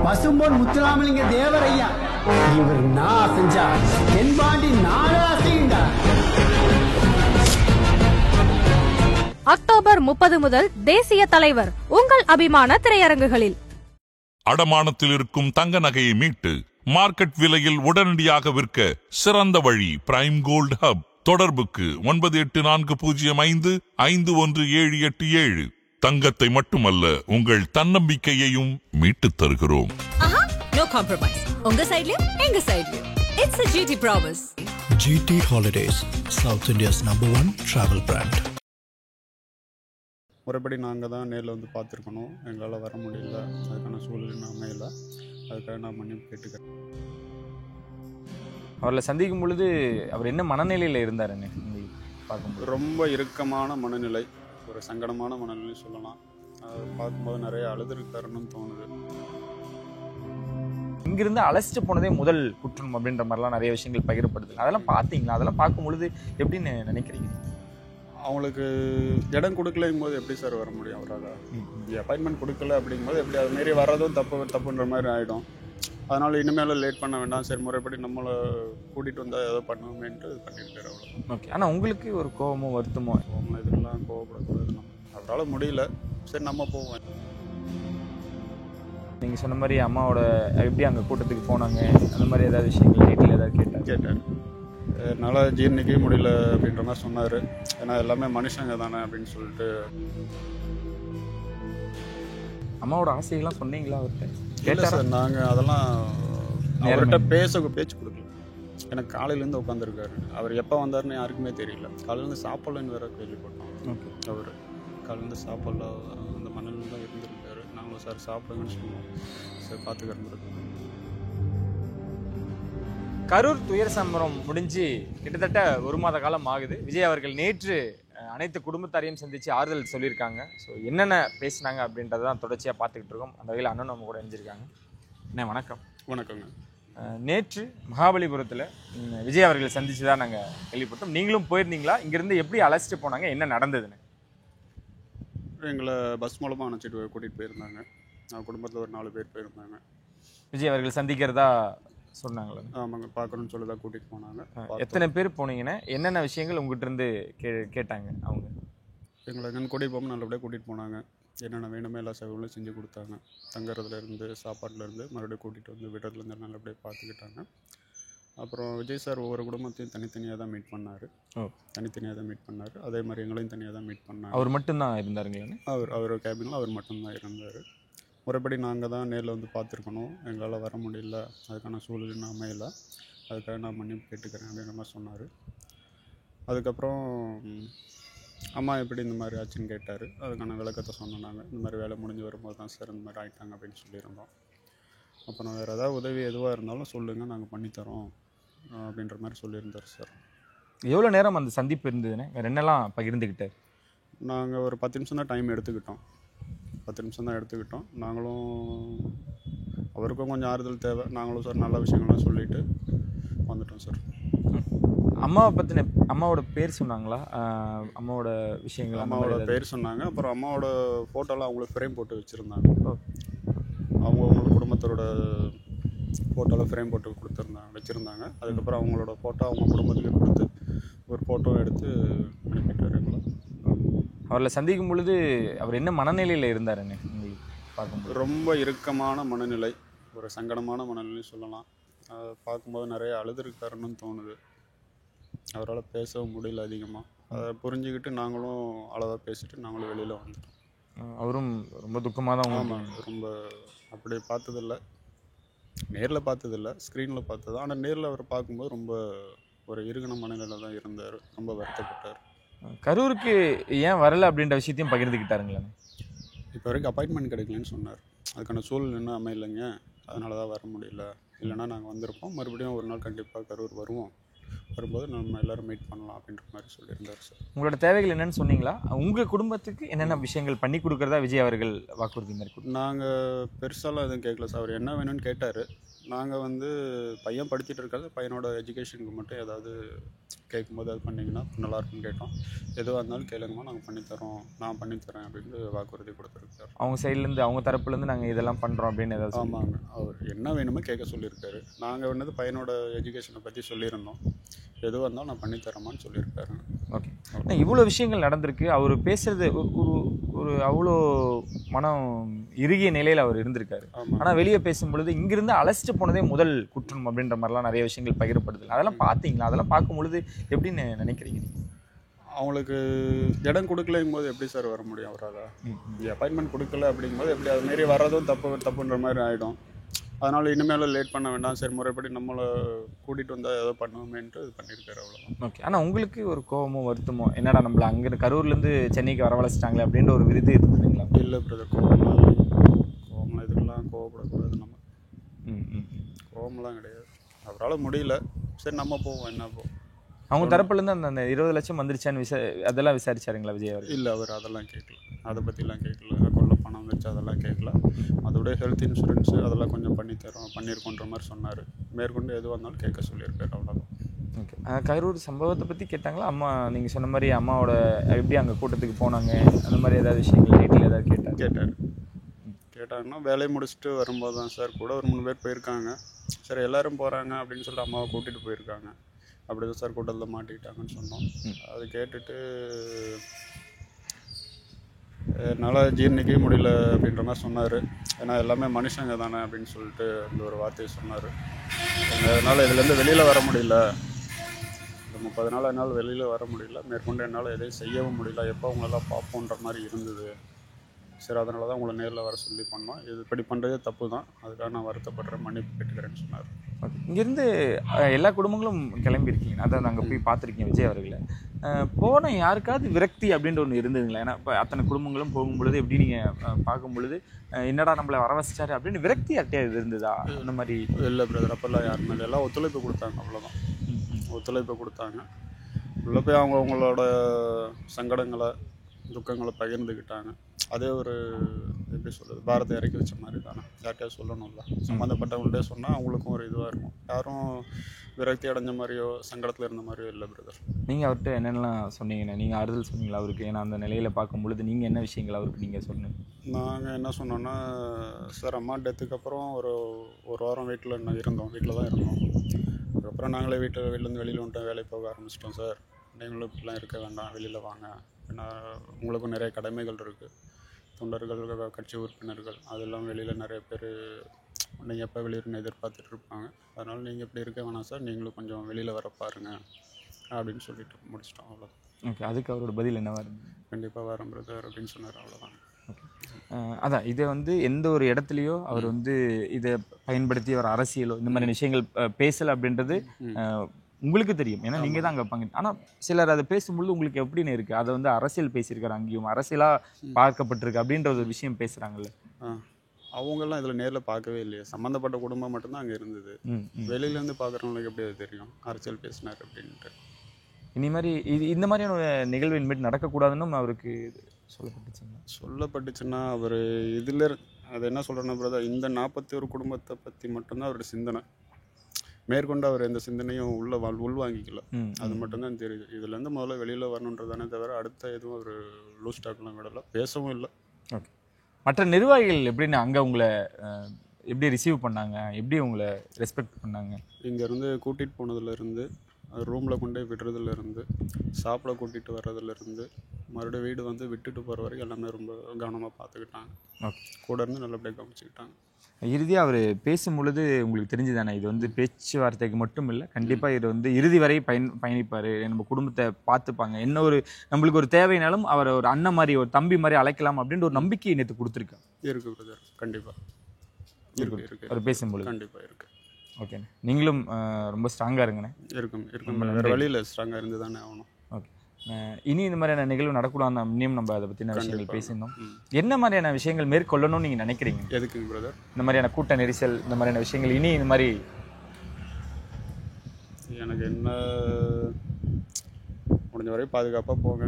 பசும்பொன் முத்துராமலிங்க தேவரையா இவர் நான் செஞ்சா தென்பாண்டி நாடா செய்யுண்டா. அக்டோபர் 30 முதல் தேசிய தலைவர் உங்கள் அபிமான திரையரங்குகளில். அடமானத்தில் இருக்கும் தங்க நகையை மீட்டு மார்க்கெட் விலையில் உடனடியாக விற்க சிறந்த வழி பிரைம் கோல்ட் ஹப். தொடர்புக்கு 9840551787. தங்கத்தை மட்டுமல்ல உங்கள் தன்னம்பிக்கையையும் மீட்டுத் தருகிறோம். No compromise. உங்க சைடுலயும் எங்க சைடுலயும். It's a GT promise. GT Holidays, South India's #1 travel brand. முறைப்படி நாங்கள் தான் நேரில் வந்து பார்த்துருக்கணும். எங்களால் வர முடியல, அதுக்கான சூழ்நிலை அமையலை. அதுக்காக நான் மன்னிப்பு கேட்டுக்கிறேன். அவரை சந்திக்கும் பொழுது அவர் என்ன மனநிலையில் இருந்தாருன்னு பார்க்கும்போது ரொம்ப இறுக்கமான மனநிலை, ஒரு சங்கடமான மனநிலை சொல்லலாம். அதை பார்க்கும்போது நிறைய அழுதுருக்காருன்னு தோணுது. இங்கிருந்து அழைச்சிட்டு போனதே முதல் குற்றம் அப்படின்ற மாதிரிலாம் நிறைய விஷயங்கள் பகிரப்படுது. அதெல்லாம் பார்த்தீங்களா? அதெல்லாம் பார்க்கும் பொழுது எப்படின்னு நினைக்கிறீங்க? அவங்களுக்கு இடம் கொடுக்கலைங்கும் போது எப்படி சார் வர முடியும்? அவரால் அப்பாயின்மெண்ட் கொடுக்கல அப்படிங்கும்போது எப்படி அது மாரி வர்றதும் தப்புன்ற மாதிரி ஆகிடும். அதனால் இனிமேல் லேட் பண்ண வேண்டாம், சரி முறைப்படி நம்மளை கூட்டிகிட்டு வந்தால் ஏதோ பண்ணுவோமேன்ட்டு இது பண்ணியிருக்காரு. அவ்வளோ. ஓகே. ஆனால் உங்களுக்கு ஒரு கோபமோ வருத்தமோ? இதெல்லாம் கோவப்படக்கூடாது, நம்ம அவரால் முடியல, சரி நம்ம போவோம். நீங்கள் சொன்ன மாதிரி அம்மாவோட எப்படி அங்கே கூட்டத்துக்கு போனாங்க, அந்த மாதிரி ஏதாவது விஷயங்கள் நைட்டில் ஏதாவது கேட்டார்? என்னால் ஜீர்ணிக்கவே முடியல அப்படின்ற மாதிரி சொன்னார். ஏன்னா எல்லாமே மனுஷங்க தானே அப்படின்னு சொல்லிட்டு. அம்மாவோட ஆசைகள்லாம் சொன்னீங்களா அவர்கிட்ட? கேட்டால் சார் நாங்கள் அதெல்லாம் அவர்கிட்ட பேச்சு கொடுக்கல. எனக்கு காலையிலேருந்து உட்காந்துருக்காரு. அவர் எப்போ வந்தாருன்னு யாருக்குமே தெரியல. காலையிலேருந்து சாப்பிட்லன்னு வேற கேள்விப்பட்டோம். ஓகே. அவர் காலையிலேருந்து சாப்பிடல, அந்த மணலில் தான் இருந்திருக்காரு. நாங்களும் சார் சாப்பிடுங்கன்னு சொன்னோம். சார் பார்த்துக்கிறோம். கரூர் துயர சம்பவம் முடிஞ்சு கிட்டத்தட்ட 1 மாத காலம் ஆகுது. விஜய் அவர்கள் நேற்று அனைத்து குடும்பத்தாரையும் சந்தித்து ஆறுதல் சொல்லியிருக்காங்க. ஸோ என்னென்ன பேசினாங்க அப்படின்றத தான் தொடர்ச்சியாக பார்த்துக்கிட்டு இருக்கோம். அந்த வகையில் அண்ணன் நம்ம கூட இணைஞ்சிருக்காங்க. அண்ணே வணக்கம். வணக்கங்க. நேற்று மகாபலிபுரத்தில் விஜய் அவர்கள் சந்தித்து தான் நாங்கள் கேள்விப்பட்டோம். நீங்களும் போயிருந்தீங்களா? இங்கேருந்து எப்படி அழைச்சிட்டு போனாங்க, என்ன நடந்ததுன்னு? எங்களை பஸ் மூலமாக அனுப்பிச்சிட்டு கூட்டிகிட்டு போயிருந்தாங்க. குடும்பத்தில் ஒரு 4 பேர் போயிருந்தாங்க. விஜய் அவர்கள் சந்திக்கிறதா சொன்னாங்களா? ஆமாங்க, பார்க்கணும்னு சொல்லி தான் கூட்டிகிட்டு போனாங்க. எத்தனை பேர் போனீங்கன்னா என்னென்ன விஷயங்கள் உங்கள்கிட்ட இருந்து கேட்டாங்க அவங்க? எங்களை எங்கன்னு கூட்டிகிட்டு போகும்போது நல்லபடியாக கூட்டிகிட்டு போனாங்க. என்னென்ன வேணுமே எல்லா சேவைகளும் செஞ்சு கொடுத்தாங்க. தங்குறதுலேருந்து சாப்பாட்டிலேருந்து மறுபடியும் கூட்டிகிட்டு வந்து விடுறதுலேருந்து நல்லபடியாக பார்த்துக்கிட்டாங்க. அப்புறம் விஜய் சார் ஒவ்வொரு குடும்பத்தையும் தனித்தனியாக தான் மீட் பண்ணார். அதே மாதிரி எங்களையும் தனியாக தான் மீட் பண்ணார். அவர் மட்டும்தான் இருந்தாருங்களா? அவர் கேபினில் அவர் மட்டும்தான் இருந்தார். முறைப்படி நாங்கள் தான் நேரில் வந்து பார்த்துருக்கணும். எங்களால் வர முடியல, அதுக்கான சூழ்நிலை அமையலை. அதுக்காக நான் மன்னிப்பு கேட்டுக்கிறேன் அப்படின்ற மாதிரி சொன்னார். அதுக்கப்புறம் அம்மா எப்படி இந்த மாதிரி ஆச்சுன்னு கேட்டார். அதுக்கான விளக்கத்தை சொன்னாங்க. இந்த மாதிரி வேலை முடிஞ்சு வரும்போது தான் சார் இந்த மாதிரி ஆகிட்டாங்க அப்படின்னு சொல்லியிருந்தோம். அப்புறம் வேறு ஏதாவது உதவி எதுவாக இருந்தாலும் சொல்லுங்கள், நாங்கள் பண்ணித்தரோம் அப்படின்ற மாதிரி சொல்லியிருந்தார் சார். எவ்வளோ நேரம் அந்த சந்திப்பு இருந்ததுன்னு வேறு என்னெல்லாம் பகிர்ந்துக்கிட்டார்? நாங்கள் ஒரு 10 நிமிஷம் தான் டைம் எடுத்துக்கிட்டோம். நாங்களும் அவருக்கும் கொஞ்சம் ஆறுதல் தேவை. நாங்களும் சார் நல்ல விஷயங்கள்லாம் சொல்லிவிட்டு வந்துட்டோம் சார். அம்மாவை பற்றின அம்மாவோட பேர் சொன்னாங்களா? அம்மாவோட விஷயங்கள் அம்மாவோட பேர் சொன்னாங்க. அப்புறம் அம்மாவோட ஃபோட்டோலாம் அவங்களுக்கு ஃப்ரேம் போட்டு வச்சுருந்தாங்க. அவங்க குடும்பத்தோட ஃபோட்டோலாம் ஃப்ரேம் போட்டு வச்சுருந்தாங்க. அதுக்கப்புறம் அவங்களோட ஃபோட்டோ அவங்க குடும்பத்துக்கு கொடுத்து ஒரு ஃபோட்டோ எடுத்து அனுப்பிட்டார் எங்களை. அவரை சந்திக்கும் பொழுது அவர் என்ன மனநிலையில் இருந்தாருன்னு பார்க்கும்போது? ரொம்ப இறுக்கமான மனநிலை, ஒரு சங்கடமான மனநிலை சொல்லலாம். அதை பார்க்கும்போது நிறைய அழுதுருக்காருன்னு தோணுது. அவரால் பேசவும் முடியல அதிகமாக. அதை புரிஞ்சுக்கிட்டு நாங்களும் அளவாக பேசிட்டு நாங்களும் வெளியில் வந்துட்டோம். அவரும் ரொம்ப துக்கமாக தான். ஆமாம், ரொம்ப அப்படி பார்த்ததில்ல, நேரில் பார்த்ததில்ல, ஸ்க்ரீனில் பார்த்தது. ஆனால் நேரில் அவர் பார்க்கும்போது ரொம்ப ஒரு இறுகின மனநிலையில் தான் இருந்தார். ரொம்ப வருத்தப்பட்டார். கரூருக்கு ஏன் வரலை அப்படின்ற விஷயத்தையும் பகிர்ந்துக்கிட்டாருங்களா? இப்போ வரைக்கும் அப்பாயின்மெண்ட் கிடைக்கலன்னு சொன்னார். அதுக்கான சூழ்நிலை இன்னும் அமையலைங்க, அதனால தான் வர முடியல. இல்லைனா நாங்கள் வந்திருப்போம். மறுபடியும் ஒரு நாள் கண்டிப்பாக கரூர் வருவோம். வரும்போது நம்ம எல்லோரும் மீட் பண்ணலாம் அப்படின்ற மாதிரி சொல்லியிருந்தார் சார். உங்களோட தேவைகள் என்னென்னு சொன்னீங்களா? உங்கள் குடும்பத்துக்கு என்னென்ன விஷயங்கள் பண்ணி கொடுக்குறதா விஜய் அவர்கள் வாக்குறுதி மாதிரி? நாங்கள் பெருசாலாம் எதுவும் கேட்கல சார். அவர் என்ன வேணும்னு கேட்டார். நாங்கள் வந்து பையன் படிச்சுட்டு இருக்காது, பையனோட எஜுகேஷனுக்கு மட்டும் ஏதாவது கேட்கும்போது அது பண்ணிங்கன்னா நல்லாயிருக்குன்னு கேட்டோம். எதுவாக இருந்தாலும் கேளுங்கம்மா, நாங்கள் பண்ணித்தரோம், நான் பண்ணித்தரேன் அப்படின்னு வாக்குறுதி கொடுத்துருக்காரு. அவங்க சைட்லேருந்து அவங்க தரப்புலேருந்து நாங்கள் இதெல்லாம் பண்ணுறோம் அப்படின்னு ஏதாவது ஆமாங்க, அவர் என்ன வேணுமோ கேட்க சொல்லியிருக்காரு. நாங்கள் வந்து பையனோட எஜுகேஷனை பற்றி சொல்லியிருந்தோம், எதுவாக இருந்தாலும் நான் பண்ணித்தரேம்மான்னு சொல்லியிருக்காருங்க. ஓகே. இவ்வளோ விஷயங்கள் நடந்திருக்கு. அவர் பேசுறது ஒரு அவ்வளோ மனம் இறுகிய நிலையில் அவர் இருந்திருக்காரு. ஆனால் வெளியே பேசும்பொழுது இங்கிருந்து அழைச்சிட்டு போனதே முதல் குற்றம் அப்படின்ற மாதிரிலாம் நிறைய விஷயங்கள் பகிரப்படுது. அதெல்லாம் பார்த்தீங்களா? அதெல்லாம் பார்க்கும்பொழுது எப்படின்னு நினைக்கிறீங்க? அவங்களுக்கு இடம் கொடுக்கலைங்கும் போது எப்படி சார் வர முடியும் அவரால்? அப்பாயின்மெண்ட் கொடுக்கல அப்படிங்கும்போது எப்படி அதுமாரி வர்றதும் தப்புன்ற மாதிரி ஆகிடும். அதனால் இனிமேலும் லேட் பண்ண வேண்டாம், சரி முறைப்படி நம்மளை கூட்டிகிட்டு வந்தால் ஏதோ பண்ணுவோமேன்ட்டு இது பண்ணியிருக்காரு, அவ்வளோதான். ஓகே. ஆனால் உங்களுக்கு ஒரு கோபமோ வருத்தமோ, என்னடா நம்மளை அங்கே கரூர்லேருந்து சென்னைக்கு வரவழைச்சிட்டாங்களே அப்படின்ற ஒரு விருது இருந்ததுங்களா? இல்லை பிரதர், கோவம்லாம் இதுக்கெல்லாம் கோவப்படக்கூடாது நம்ம. கோவம்லாம் கிடையாது. அவரால் முடியல, சரி நம்ம போவோம், என்ன போவோம். அவங்க தரப்புலேருந்து அந்த 20 லட்சம் வந்துருச்சான்னு அதெல்லாம் விசாரிச்சாருங்களா விஜய் அவர்? இல்லை, அவர் அதெல்லாம் கேட்கல, அதை பற்றிலாம் கேட்கல. கொள்ள பணம் வந்துச்சு அதெல்லாம் கேட்கல. அதோடைய ஹெல்த் இன்சூரன்ஸு அதெல்லாம் கொஞ்சம் பண்ணியிருக்கோன்ற மாதிரி சொன்னார். மேற்கொண்டு எதுவாக இருந்தாலும் கேட்க சொல்லியிருக்காரு, அவ்வளோதான். ஓகே. கரூர் சம்பவத்தை பற்றி கேட்டாங்களா? அம்மா நீங்கள் சொன்ன மாதிரி அம்மாவோட எப்படி அங்கே கூட்டத்துக்கு போனாங்க அந்த மாதிரி ஏதாவது விஷயங்கள் நைட்டில் ஏதாவது கேட்டாங்கன்னா வேலையை முடிச்சுட்டு வரும்போது தான் சார் கூட ஒரு 3 பேர் போயிருக்காங்க. சரி எல்லோரும் போகிறாங்க அப்படின்னு சொல்லிட்டு அம்மாவை கூட்டிகிட்டு போயிருக்காங்க. அப்படி தான் சார் கூட்டத்தில் மாட்டிக்கிட்டாங்கன்னு சொன்னோம். அது கேட்டுட்டு என்னால் ஜீர்ணிக்கவே முடியல அப்படின்ற மாதிரி சொன்னார். ஏன்னா எல்லாமே மனுஷங்க தானே அப்படின்னு சொல்லிட்டு அந்த ஒரு வார்த்தையை சொன்னார். அதனால் இதுலேருந்து வெளியில் வர முடியல, இந்த 30 நாள் என்னால் வெளியில் வர முடியல, மேற்கொண்டு என்னால் எதையும் செய்யவும் முடியல, எப்போ அவங்களெல்லாம் பார்ப்போன்ற மாதிரி இருந்தது. சரி அதனால தான் உங்களை நேரில் வர சொல்லி பண்ணோம். இது இப்படி பண்ணுறதே தப்பு தான், அதுக்காக நான் வருத்தப்படுறேன், மன்னிப்பு கேட்டுக்கிறேன்னு சொன்னார். ஓகே. இங்கேருந்து எல்லா குடும்பங்களும் கிளம்பியிருக்கீங்க, அதான் நாங்கள் போய் பார்த்துருக்கீங்க விஜய் அவர்களை. போன யாருக்காவது விரக்தி அப்படின்ற ஒன்று இருந்ததுங்களா? ஏன்னா இப்போ அத்தனை குடும்பங்களும் போகும்பொழுது எப்படி நீங்கள் பார்க்கும்பொழுது என்னடா நம்மளை வரவழைச்சிட்டாரு அப்படின்னு விரக்தி யார்ட்டையாவது இருந்ததா? அந்த மாதிரி இல்லை பிரதர், அப்போல்லாம் யாருமே இல்லை, எல்லாம் ஒத்துழைப்பு கொடுத்தாங்க, அவ்வளோதான். ஒத்துழைப்பு கொடுத்தாங்க. உள்ளே போய் அவங்களோட சங்கடங்களை துக்கங்களை பகிர்ந்துக்கிட்டாங்க. அதே ஒரு எப்படி சொல்கிறது, பாரத்தை இறக்கி வச்ச மாதிரி தானே. யார்கிட்டயா சொல்லணும்ல, சம்மந்தப்பட்டவங்கள்டே சொன்னால் அவங்களுக்கும் ஒரு இதுவாக இருக்கும். யாரும் விரக்தி அடைஞ்ச மாதிரியோ சங்கடத்தில் இருந்த மாதிரியோ இல்லை பிரதர். நீங்கள் அவர்கிட்ட என்னென்னலாம் சொன்னீங்கண்ணே? நீங்கள் ஆறுதல் சொன்னீங்களா அவருக்கு? ஏன்னா அந்த நிலையில் பார்க்கும்பொழுது நீங்கள் என்ன விஷயங்கள் அவருக்கு நீங்கள் சொன்னீங்க? நாங்கள் என்ன சொன்னோன்னா, சார் அம்மா டெத்துக்கு அப்புறம் ஒரு வாரம் வீட்டில் இருந்தோம், வீட்டில் தான் இருந்தோம். அதுக்கப்புறம் நாங்களே வீட்டிலேருந்து வெளியில் வந்துட்டோம், வேலைக்கு போக ஆரம்பிச்சிட்டோம். சார் நீங்களும் இப்படிலாம் இருக்க வேண்டாம், வெளியில் வாங்க, ஏன்னா உங்களுக்கும் நிறைய கடமைகள் இருக்குது. தொண்டர்கள், கட்சி உறுப்பினர்கள் அதெல்லாம் வெளியில் நிறைய பேர் நீங்கள் எப்போ வெளியிருந்து எதிர்பார்த்துட்டு இருப்பாங்க. அதனால் நீங்கள் இப்படி இருக்க வேணாம் சார், நீங்களும் கொஞ்சம் வெளியில் வர பாருங்கள் அப்படின்னு சொல்லிட்டு முடிச்சிட்டோம், அவ்வளோதான். ஓகே. அதுக்கு அவரோட பதில் என்னவா இருந்தது? கண்டிப்பாக வரோம் பிரதர் அப்படின்னு சொன்னார், அவ்வளோதான். ஓகே. அதான் இதை எந்த ஒரு இடத்துலையோ அவர் இதை பயன்படுத்தி அவர் அரசியலோ இந்த மாதிரி விஷயங்கள் பேசலை அப்படின்றது உங்களுக்கு தெரியும், ஏன்னா நீங்கள் தான் அங்கே பங்கு. ஆனால் சிலர் அதை பேசும்பொழுது உங்களுக்கு எப்படின்னு இருக்குது, அதை அரசியல் பேசியிருக்காரு, அங்கேயும் அரசியலாக பார்க்கப்பட்டிருக்கு அப்படின்ற ஒரு விஷயம் பேசுகிறாங்கல்ல. அவங்கெல்லாம் இதில் நேரில் பார்க்கவே இல்லையே, சம்மந்தப்பட்ட குடும்பம் மட்டும்தான் அங்கே இருந்தது. வெளியிலேருந்து பார்க்குறவங்களுக்கு எப்படி அது தெரியும் அரசியல் பேசினார் அப்படின்ட்டு? இனி மாதிரி இந்த மாதிரியான நிகழ்வு இனிமேட்டு நடக்கக்கூடாதுன்னு அவருக்கு சொல்லப்பட்டுச்சுன்னா அவர் இதில் அது என்ன சொல்கிறேன்னா பிரதர், இந்த 41 குடும்பத்தை பற்றி மட்டும்தான் அவரோட சிந்தனை. மேற்கொண்டு அவர் எந்த சிந்தனையும் உள்வாங்கிக்கல, அது மட்டும்தான் தெரியுது. இதுலேருந்து முதல்ல வெளியில் வரணுன்றதானே தவிர அடுத்த எதுவும் அவர் லூஸ் ஸ்டாக்லாம் விடலை, பேசவும் இல்லை. ஓகே. மற்ற நிர்வாகிகள் எப்படின்னு அங்கே உங்களை எப்படி ரிசீவ் பண்ணாங்க, எப்படி உங்களை ரெஸ்பெக்ட் பண்ணாங்க? இங்கேருந்து கூட்டிகிட்டு போனதுலேருந்து, ரூமில் கொண்டு போய் விடுறதுலேருந்து, சாப்பிட கூட்டிகிட்டு வர்றதுலேருந்து, மறுபடியும் வீடு விட்டுட்டு போகிற வரைக்கும் எல்லாமே ரொம்ப கவனமாக பார்த்துக்கிட்டாங்க. ஓகே. கூட இருந்து நல்லபடியாக கவனிச்சுக்கிட்டாங்க. இறுதியாக அவர் பேசும் பொழுது உங்களுக்கு தெரிஞ்சுதானே இது பேச்சுவார்த்தைக்கு மட்டும் இல்லை, கண்டிப்பாக இது இறுதி வரை பயணிப்பார், நம்ம குடும்பத்தை பார்த்துப்பாங்க, என்ன ஒரு நம்மளுக்கு ஒரு தேவைனாலும் அவர் ஒரு அண்ணன் மாதிரி ஒரு தம்பி மாதிரி அழைக்கலாம் அப்படின்ற ஒரு நம்பிக்கையை நேற்று கொடுத்துருக்காங்க. இருக்குது பிரதர், கண்டிப்பாக இருக்கு. அவர் பேசும்பொழுது கண்டிப்பாக இருக்குது. ஓகேண்ணே. நீங்களும் ரொம்ப ஸ்ட்ராங்காக இருங்கண்ணே. இருக்கும் வேறு வழியில் ஸ்ட்ராங்காக இருந்து தானே ஆகணும். ஓகே. இனி இந்த மாதிரியான நிகழ்வு நடக்கூடாது, இன்னும் நம்ம அதை பற்றின விஷயங்கள் பேசியிருந்தோம். என்ன மாதிரியான விஷயங்கள் மேற்கொள்ளணும்னு நீங்கள் நினைக்கிறீங்க? எதுக்கு பிரதர்? இந்த மாதிரியான கூட்ட நெரிசல், இந்த மாதிரியான விஷயங்கள் இனி இந்த மாதிரி எனக்கு என்ன முடிஞ்ச வரையும் பாதுகாப்பாக போங்க.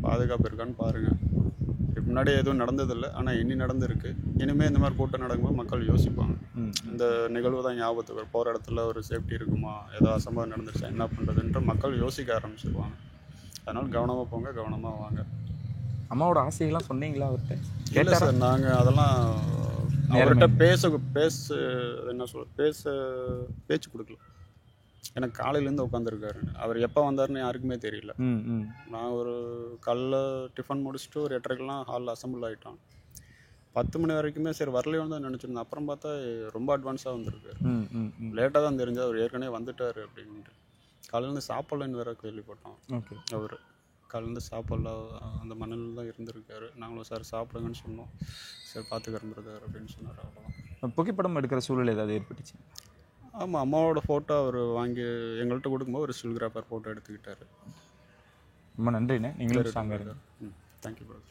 பாதுகாப்பு இருக்கான்னு பாருங்கள். இதுக்கு முன்னாடி எதுவும் நடந்ததில்லை, ஆனால் இனி நடந்திருக்கு. இனிமேல் இந்த மாதிரி கூட்டம் நடக்கும்போது மக்கள் யோசிப்பாங்க. இந்த நிகழ்வு தான் ஞாபகத்துக்கு வரும். போகிற இடத்துல ஒரு சேஃப்டி இருக்குமா, ஏதோ அசம்பாவிதம் நடந்துருச்சா, என்ன பண்ணுறதுன்ற மக்கள் யோசிக்க ஆரம்பிச்சிருவாங்க. அதனால் கவனமாக போங்க, கவனமாக வாங்க. அம்மாவோட ஆசைகள்லாம் சொன்னீங்களா அவர்கிட்ட? இல்லை சார், நாங்கள் அதெல்லாம் அவர்கிட்ட என்ன சொல்ல பேச்சு கொடுக்கல. எனக்கு காலையிலேருந்து உட்காந்துருக்காரு. அவர் எப்போ வந்தாருன்னு யாருக்குமே தெரியல. நான் ஒரு காலைல டிஃபன் முடிச்சுட்டு ஒரு 8:30க்கெல்லாம் ஹாலில் அசம்பிள் ஆகிட்டோம். 10 மணி வரைக்குமே சரி வரலையோன்னு தான் நினச்சிருந்தேன். அப்புறம் பார்த்தா ரொம்ப அட்வான்ஸாக வந்திருக்காரு. லேட்டாக தான் தெரிஞ்சது அவர் ஏற்கனவே வந்துட்டார் அப்படின்ட்டு. காலையிலேருந்து சாப்பிட்லன்னு வேற கேள்விப்பட்டோம். ஓகே. அவர் காலையிலேருந்து சாப்பிட்ல, அந்த மண்ணில் தான் இருந்திருக்காரு. நாங்களும் சார் சாப்பிடுங்கன்னு சொன்னோம். சரி பார்த்துக்கிறேன் பிரதர் அப்படின்னு சொன்னார். அவ்வளோதான். புகைப்படம் எடுக்கிற சூழல் ஏதாவது ஏற்பட்டுச்சு? ஆமாம், அம்மாவோட ஃபோட்டோ அவர் வாங்கி எங்கள்கிட்ட கொடுக்கும்போது ஒரு ஸ்டில்கிராஃபர் ஃபோட்டோ எடுத்துக்கிட்டாரு. ரொம்ப நன்றிண்ணே. நீங்களும் ஸ்ட்ராங்காக இருங்க. Thank you brother.